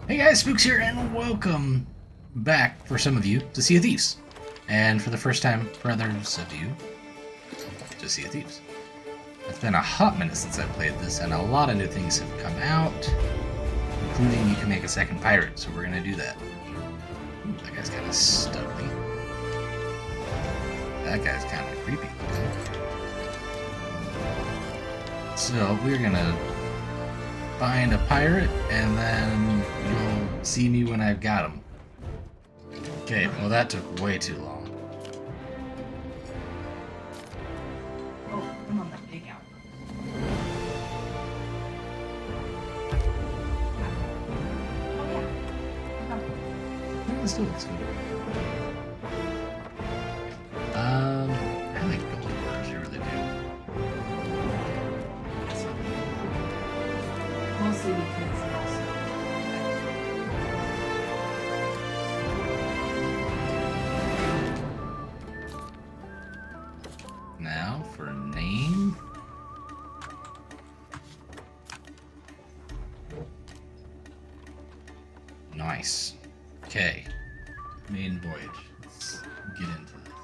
Hey guys, Spooks here, and welcome back, for some of you, to Sea of Thieves. And for the first time, for others of you, to Sea of Thieves. It's been a hot minute since I've played this, and a lot of new things have come out, including you can make a second pirate, so we're going to do that. Ooh, that guy's kind of studly. That guy's kind of creepy looking. So, we're going to find a pirate, and then you'll see me when I've got him. Okay, well that took way too long. Oh, come on, that big out. Yeah, let's do it. I like gold bars, you really do. Mostly because Now for a name. Nice. Okay. Maiden Voyage. Let's get into this.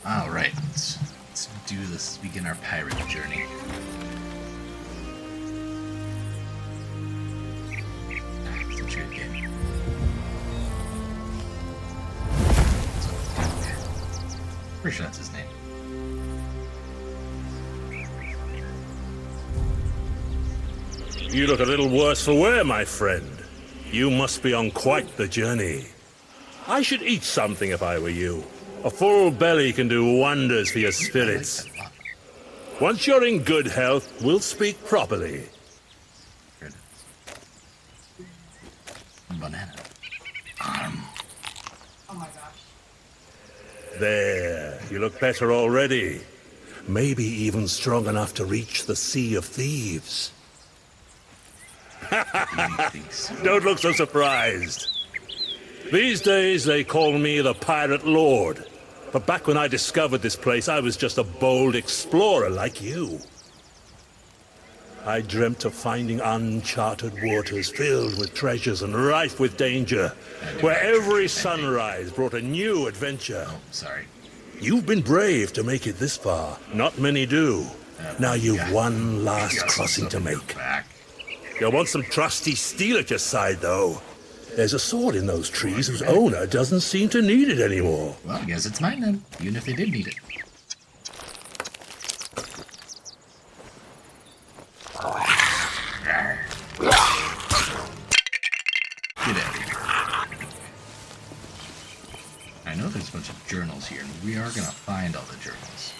Alright, let's do this. Begin our pirate journey. Such a good game. Pretty sure that's his name. You look a little worse for wear, my friend. You must be on quite the journey. I should eat something if I were you. A full belly can do wonders for your spirits. Once you're in good health, we'll speak properly. Here it is. Banana. oh my gosh. There, you look better already. Maybe even strong enough to reach the Sea of Thieves. Don't look so surprised. These days they call me the Pirate Lord. But back when I discovered this place, I was just a bold explorer like you. I dreamt of finding uncharted waters filled with treasures and rife with danger, where every sunrise brought a new adventure. Oh, sorry. You've been brave to make it this far. Not many do. Now you've one last crossing to make. Back. You'll want some trusty steel at your side, though. There's a sword in those trees whose owner doesn't seem to need it anymore. Well, I guess it's mine then, even if they did need it. Get out of here. I know there's a bunch of journals here, and we are gonna find all the journals.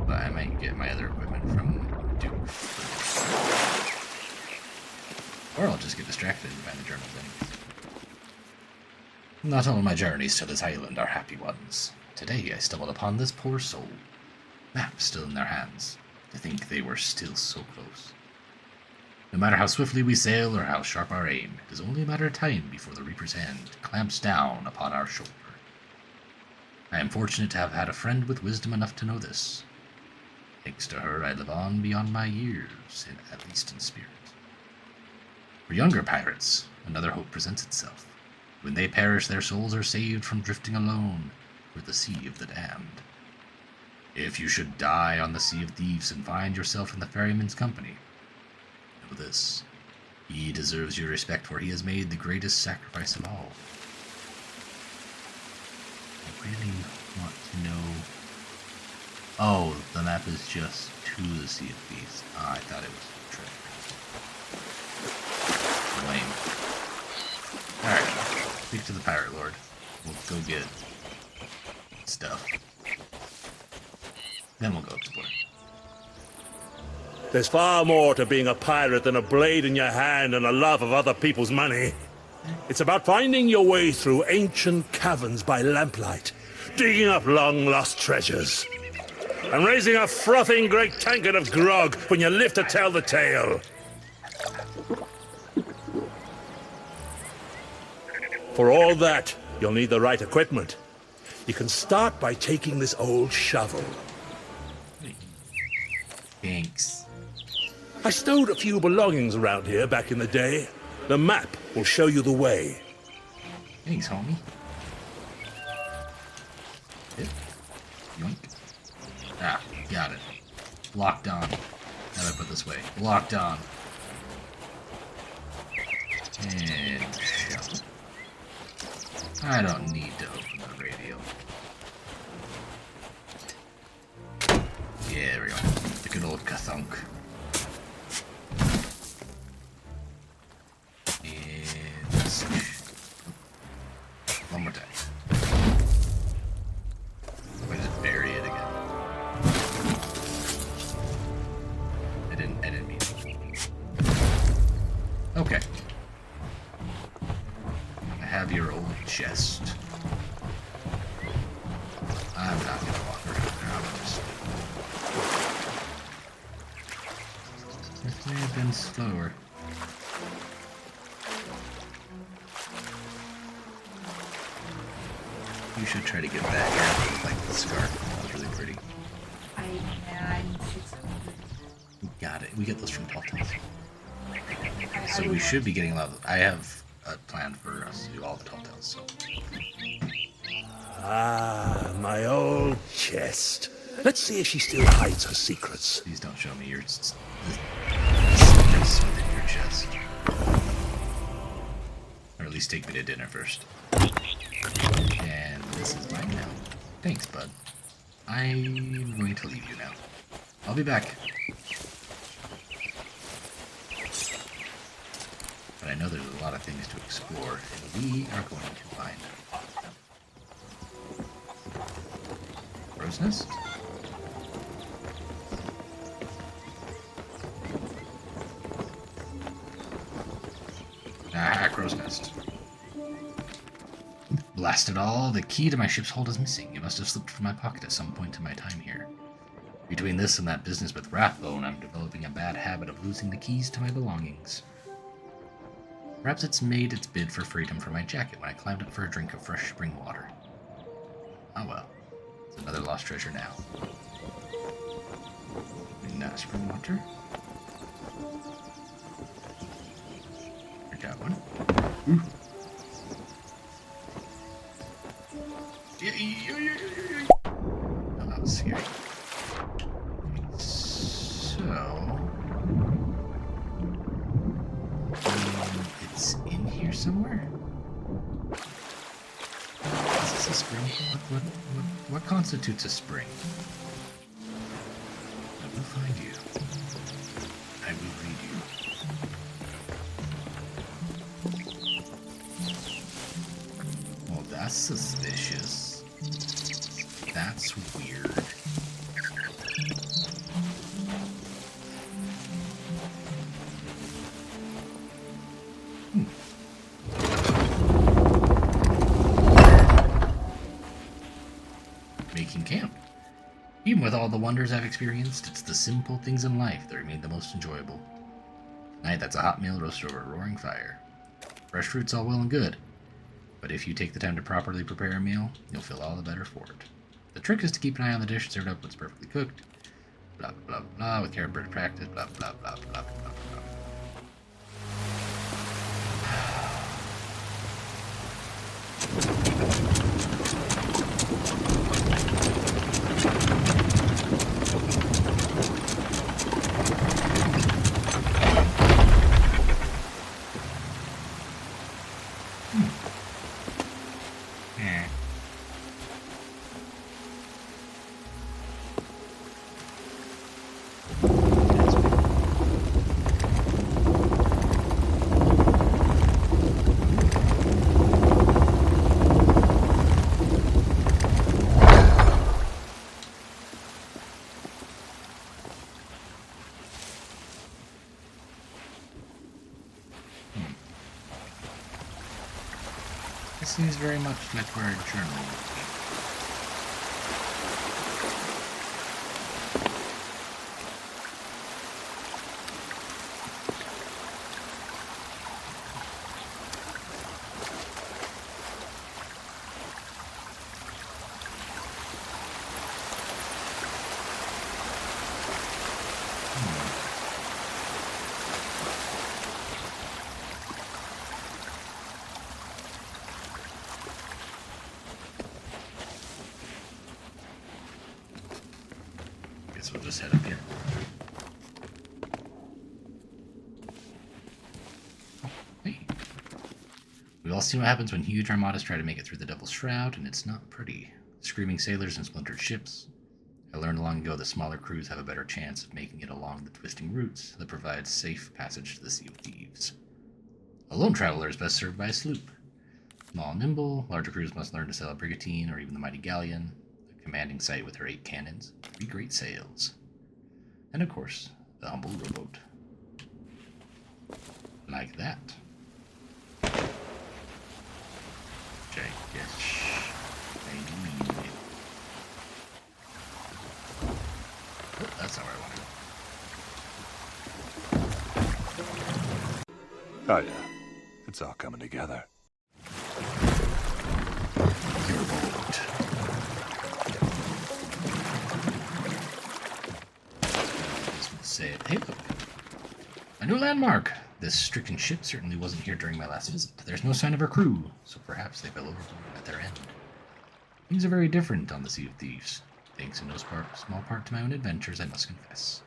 But I might get my other equipment from Duke first. Or I'll just get distracted and find the journals anyways. Not all my journeys to this island are happy ones. Today I stumbled upon this poor soul. Maps still in their hands. To think they were still so close. No matter how swiftly we sail or how sharp our aim, it is only a matter of time before the Reaper's hand clamps down upon our shoulder. I am fortunate to have had a friend with wisdom enough to know this. Thanks to her, I live on beyond my years, at least in spirit. For younger pirates, another hope presents itself. When they perish, their souls are saved from drifting alone with the sea of the damned. If you should die on the Sea of Thieves and find yourself in the ferryman's company, know this. He deserves your respect, for he has made the greatest sacrifice of all. I really want to know... Oh, the map is just to the Sea of Thieves. Ah, I thought it was a trick. Lame. Alright, speak to the Pirate Lord. We'll go get stuff. Then we'll go explore. There's far more to being a pirate than a blade in your hand and a love of other people's money. It's about finding your way through ancient caverns by lamplight, digging up long-lost treasures, and raising a frothing great tankard of grog when you live to tell the tale. For all that, you'll need the right equipment. You can start by taking this old shovel. Thanks. I stowed a few belongings around here back in the day. The map will show you the way. Thanks, homie. Hit. Yoink. Ah, got it. Locked on. How do I put this way? Locked on. And shut. I don't need to open the radio. Yeah, there we go. The good old kathunk. And switch. One more time. I just bury it again. I didn't mean it. Okay. I have your old chest. I'm not gonna walk around there. I'm just. This may have been slower. You should try to get that hair like the scarf. That was really pretty. I need to. We got it. We get those from Tall Tales. So we should be getting a lot of. I have a plan for us to do all the Tall Tales. So Ah, my old chest. Let's see if she still hides her secrets. please don't show me your the secrets within your chest. Or at least take me to dinner first. And this is mine now. Thanks, bud. I'm going to leave you now. I'll be back. But I know there's a lot of things to explore, and we are going to find them. Crow's nest? Ah, crow's nest. Blast it all, the key to my ship's hold is missing. It must have slipped from my pocket at some point in my time here. Between this and that business with Rathbone, I'm developing a bad habit of losing the keys to my belongings. Perhaps it's made its bid for freedom from my jacket when I climbed up for a drink of fresh spring water. Oh well. It's another lost treasure now. Not spring water. I got one. Ooh. Oh, that was scary. So... it's in here somewhere? Is this a spring? What constitutes a spring? I will find you. I will read you. Well, that's suspicious. That's weird. Making camp. Even with all the wonders I've experienced, it's the simple things in life that remain the most enjoyable. Tonight, that's a hot meal roasted over a roaring fire. Fresh fruit's all well and good, but if you take the time to properly prepare a meal, you'll feel all the better for it. The trick is to keep an eye on the dish and serve it up when it's perfectly cooked. Blah, blah, blah, with careful practice, blah, blah, blah, blah, blah, blah. This seems very much like where a journal would be. guess we'll just head up here. Oh, hey. We've all seen what happens when huge armadas try to make it through the Devil's Shroud, and it's not pretty. Screaming sailors and splintered ships. I learned long ago that smaller crews have a better chance of making it along the twisting routes that provide safe passage to the Sea of Thieves. A lone traveler is best served by a sloop. Small and nimble, larger crews must learn to sail a brigantine or even the mighty galleon, a commanding sight with her 8 cannons, 3 great sails. And of course, the humble rowboat. Like that. Which I guess I need. Oh, that's not where I want to go. Oh yeah, it's all coming together. Your boat. This would say it. Hey, look. A new landmark. This stricken ship certainly wasn't here during my last visit. There's no sign of her crew, so perhaps they fell overboard at their end. Things are very different on the Sea of Thieves. Thanks in no small part to my own adventures, I must confess.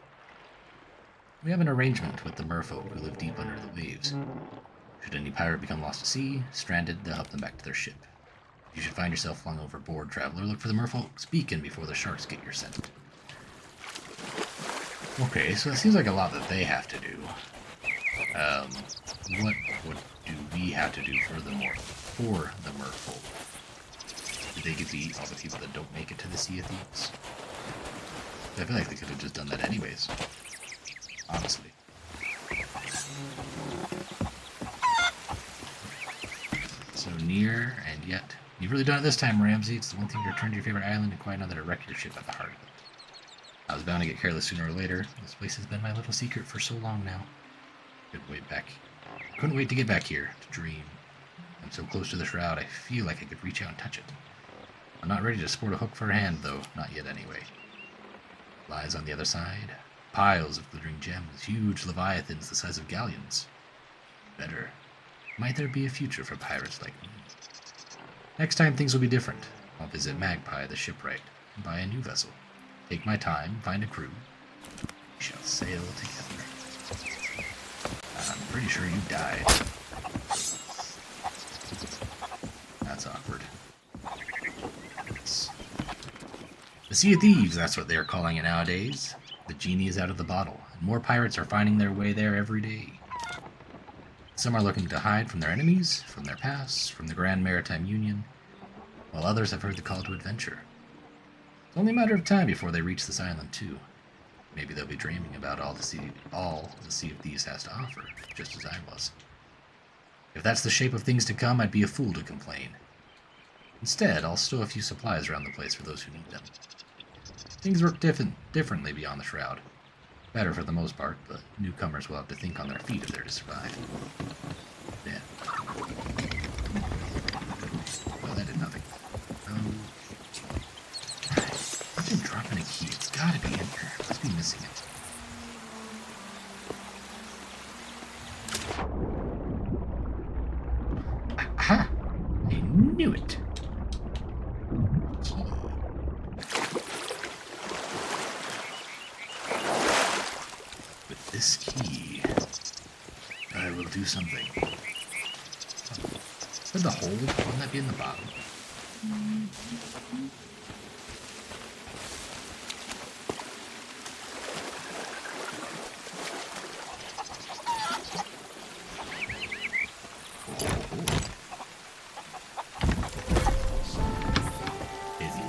We have an arrangement with the merfolk who live deep under the waves. Should any pirate become lost at sea, stranded, they'll help them back to their ship. If you should find yourself flung overboard, traveler, look for the merfolk's beacon before the sharks get your scent. Okay, so it seems like a lot that they have to do. What do we have to do furthermore for the merfolk? Do they get to eat all the people that don't make it to the Sea of Thieves? I feel like they could have just done that anyways. Honestly. So near, and yet... You've really done it this time, Ramsey. It's the one thing to return to your favorite island and quite another to wreck your ship at the heart of it. I was bound to get careless sooner or later. This place has been my little secret for so long now. Couldn't wait to get back here, to dream. I'm so close to the shroud, I feel like I could reach out and touch it. I'm not ready to sport a hook for a hand, though. Not yet, anyway. Lies on the other side. Piles of glittering gems, huge leviathans the size of galleons. Better. Might there be a future for pirates like me? Next time things will be different. I'll visit Magpie, the shipwright, and buy a new vessel. Take my time, find a crew. We shall sail together. I'm pretty sure you died. That's awkward. The Sea of Thieves, that's what they're calling it nowadays. The genie is out of the bottle, and more pirates are finding their way there every day. Some are looking to hide from their enemies, from their past, from the Grand Maritime Union, while others have heard the call to adventure. It's only a matter of time before they reach this island, too. Maybe they'll be dreaming about all the Sea of Thieves has to offer, just as I was. If that's the shape of things to come, I'd be a fool to complain. Instead, I'll stow a few supplies around the place for those who need them. Things work differently beyond the Shroud. Better for the most part, but newcomers will have to think on their feet if they're to survive. Yeah. Well, that did nothing. I've been dropping a key. It's gotta be in here. I must be missing it. Aha! I knew it! Key. With this key, I will do something. Could the hole, wouldn't that be in the bottom?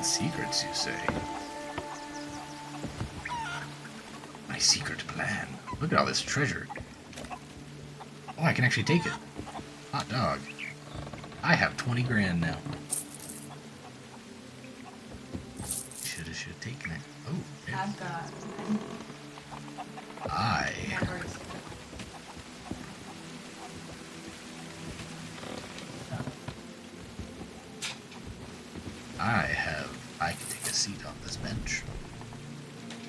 Secrets, you say? My secret plan. Look at all this treasure. Oh, I can actually take it. Hot dog. I have 20 grand now. Should have taken it. Oh, yeah. I've got. I can take a seat off this bench.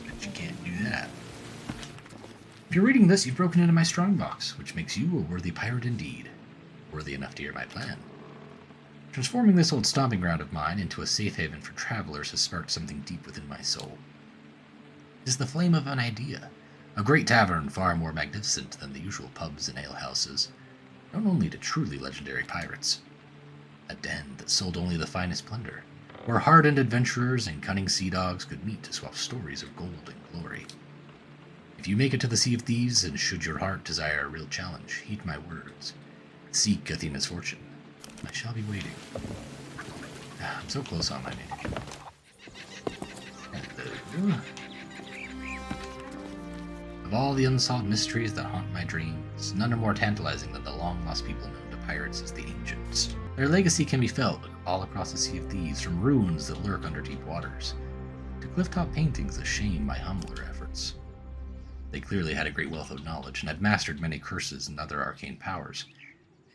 But you can't do that. If you're reading this, you've broken into my strongbox, which makes you a worthy pirate indeed. Worthy enough to hear my plan. Transforming this old stomping ground of mine into a safe haven for travelers has sparked something deep within my soul. is the flame of an idea. A great tavern far more magnificent than the usual pubs and alehouses, known only to truly legendary pirates. A den that sold only the finest plunder, where hardened adventurers and cunning sea dogs could meet to swap stories of gold and glory. If you make it to the Sea of Thieves, and should your heart desire a real challenge, heed my words. Seek Athena's fortune. I shall be waiting. I'm so close on my name. Hello. Of all the unsolved mysteries that haunt my dreams, none are more tantalizing than the long-lost people known to pirates as the Ancients. Their legacy can be felt all across the Sea of Thieves, from ruins that lurk under deep waters, to clifftop paintings that shame my humbler efforts. They clearly had a great wealth of knowledge, and had mastered many curses and other arcane powers,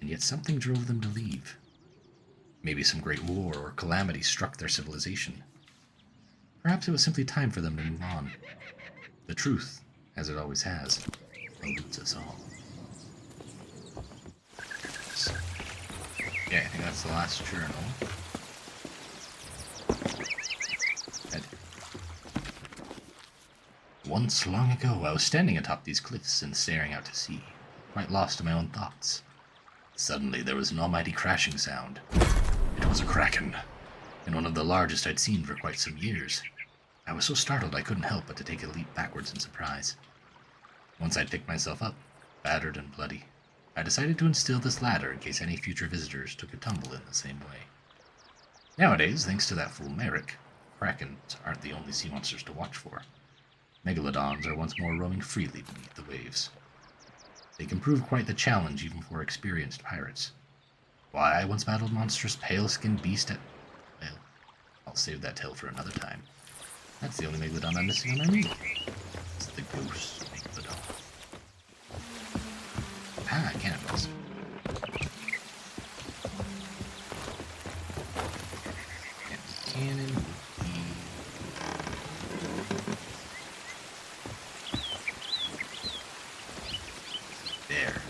and yet something drove them to leave. Maybe some great war or calamity struck their civilization. Perhaps it was simply time for them to move on. The truth, as it always has, eludes us all. Yeah, I think that's the last journal. Once long ago, I was standing atop these cliffs and staring out to sea, quite lost in my own thoughts. Suddenly, there was an almighty crashing sound. It was a kraken, and one of the largest I'd seen for quite some years. I was so startled I couldn't help but to take a leap backwards in surprise. Once I'd picked myself up, battered and bloody, I decided to instill this ladder in case any future visitors took a tumble in the same way. Nowadays, thanks to that fool Merrick, krakens aren't the only sea monsters to watch for. Megalodons are once more roaming freely beneath the waves. They can prove quite the challenge even for experienced pirates. Why I once battled monstrous pale-skinned beast at... well, I'll save that tale for another time. That's the only Megalodon I'm missing on my menu. It's the ghost Megalodon. Ah, cannibals. And cannon would be... there.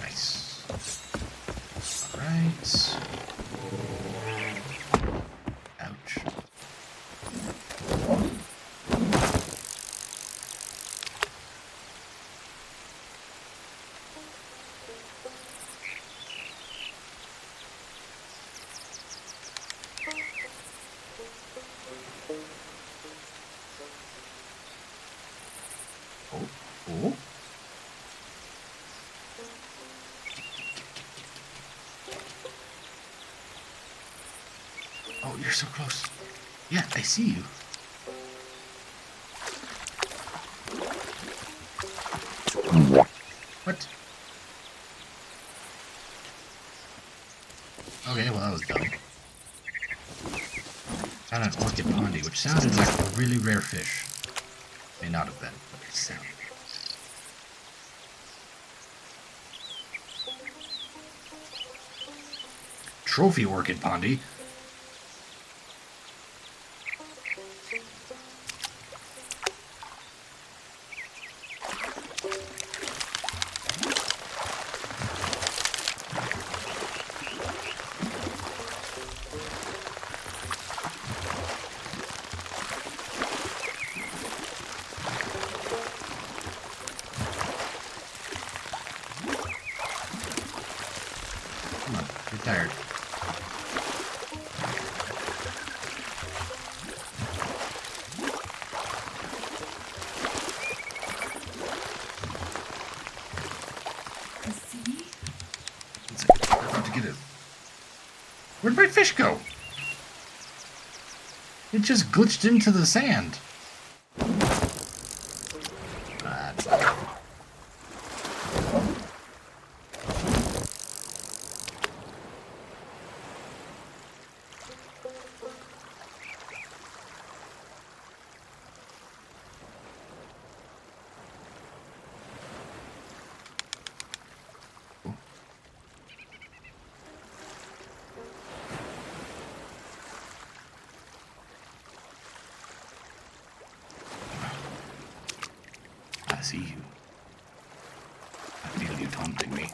Nice. Alright. Ouch. Oh. Oh, you're so close. Yeah, I see you. What? Okay, well, that was dumb. Found an orchid pondy, which sounded like a really rare fish. May not have been, but it sounded. Trophy orchid pondy. Come on, get tired. Where'd my fish go? It just glitched into the sand. That's not... I see you. I feel you taunting me.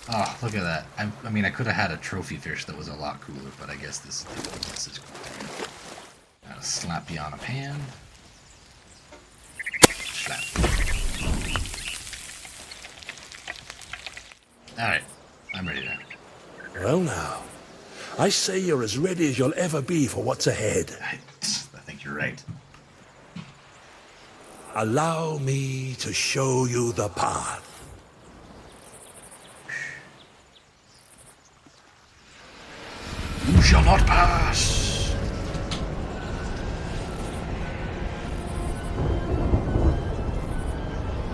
Oh, look at that. I mean, I could have had a trophy fish that was a lot cooler, but I guess this is cool. Gotta slap you on a pan. Slap. Alright, I'm ready now. Well now, I say you're as ready as you'll ever be for what's ahead. I think you're right. Allow me to show you the path. You shall not pass!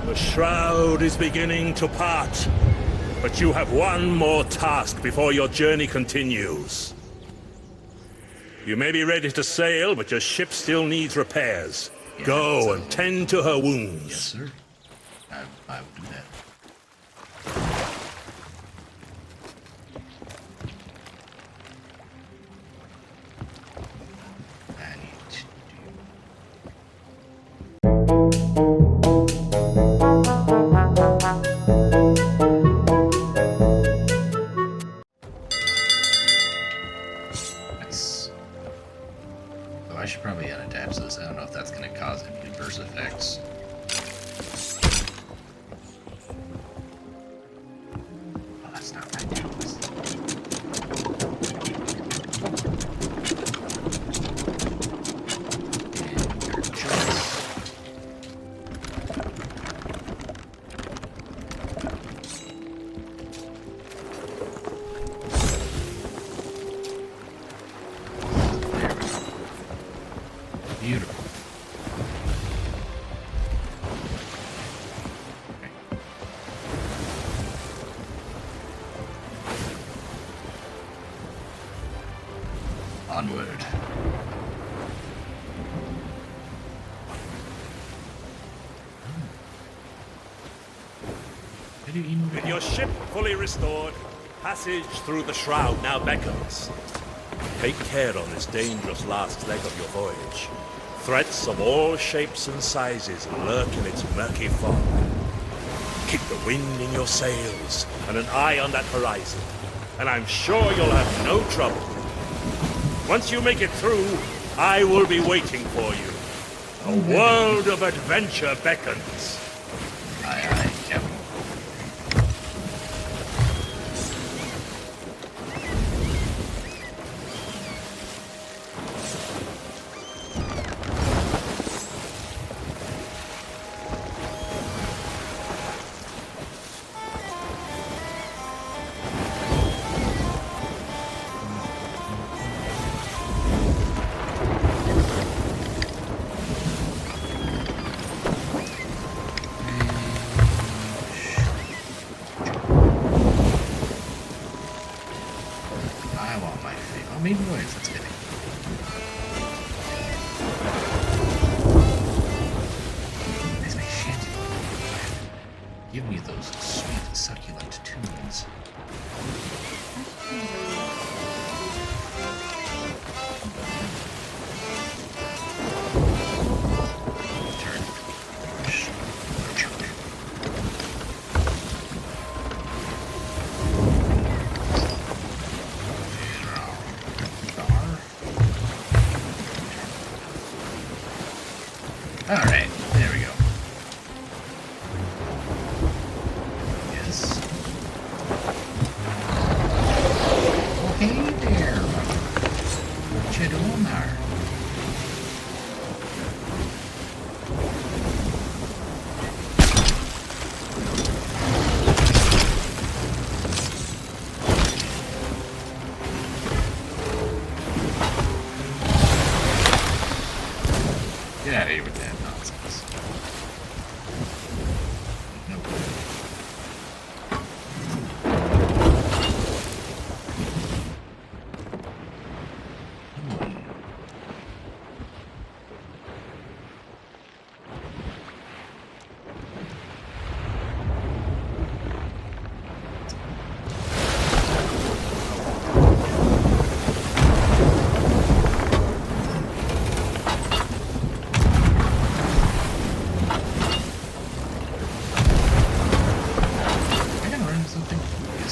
The shroud is beginning to part, but you have one more task before your journey continues. You may be ready to sail, but your ship still needs repairs. Yeah, Go and tend to her wounds. Yes, sir. I will do that. I need to Nice. So I should probably unadapt this. I don't know if that's going to cause any adverse effects. Oh, that's not right. And your choice. There we go. Beautiful. Okay. Onward. With your ship fully restored, passage through the shroud now beckons. Take care on this dangerous last leg of your voyage. Threats of all shapes and sizes lurk in its murky fog. Keep the wind in your sails and an eye on that horizon, and I'm sure you'll have no trouble. Once you make it through, I will be waiting for you. A world of adventure beckons. Aye, aye, Captain.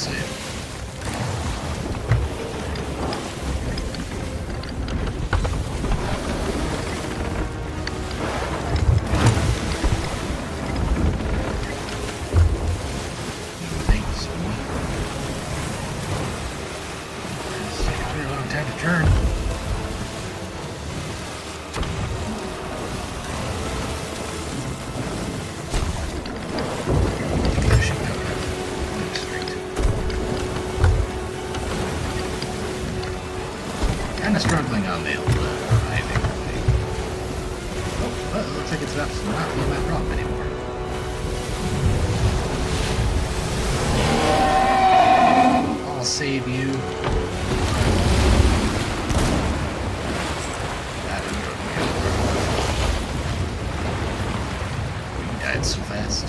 save. Thanks. It's a very long time to turn. Kind of struggling on the driving. Oh, well, it looks like it's not being my problem anymore. I'll save you. You died so fast.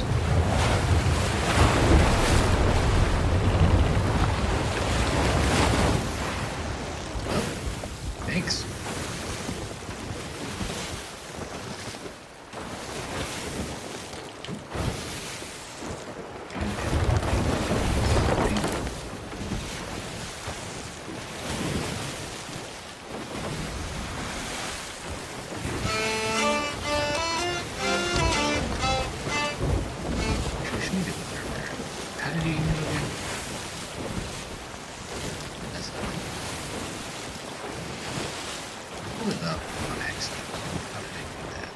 Thanks. How did he know again? That's not pull it up on accident. How did I do that?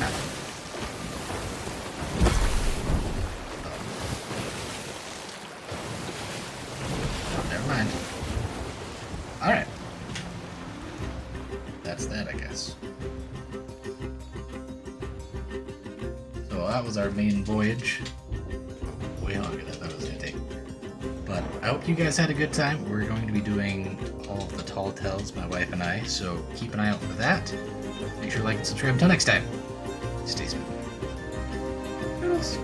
Ah. Oh, never mind. Alright. That's that, I guess. So that was our main voyage. Way longer than I thought it was going to take. But I hope you guys had a good time. We're going to be doing all of the tall tales, my wife and I, so keep an eye out for that. Make sure to like and subscribe. Until next time, stay smooth. Toodles.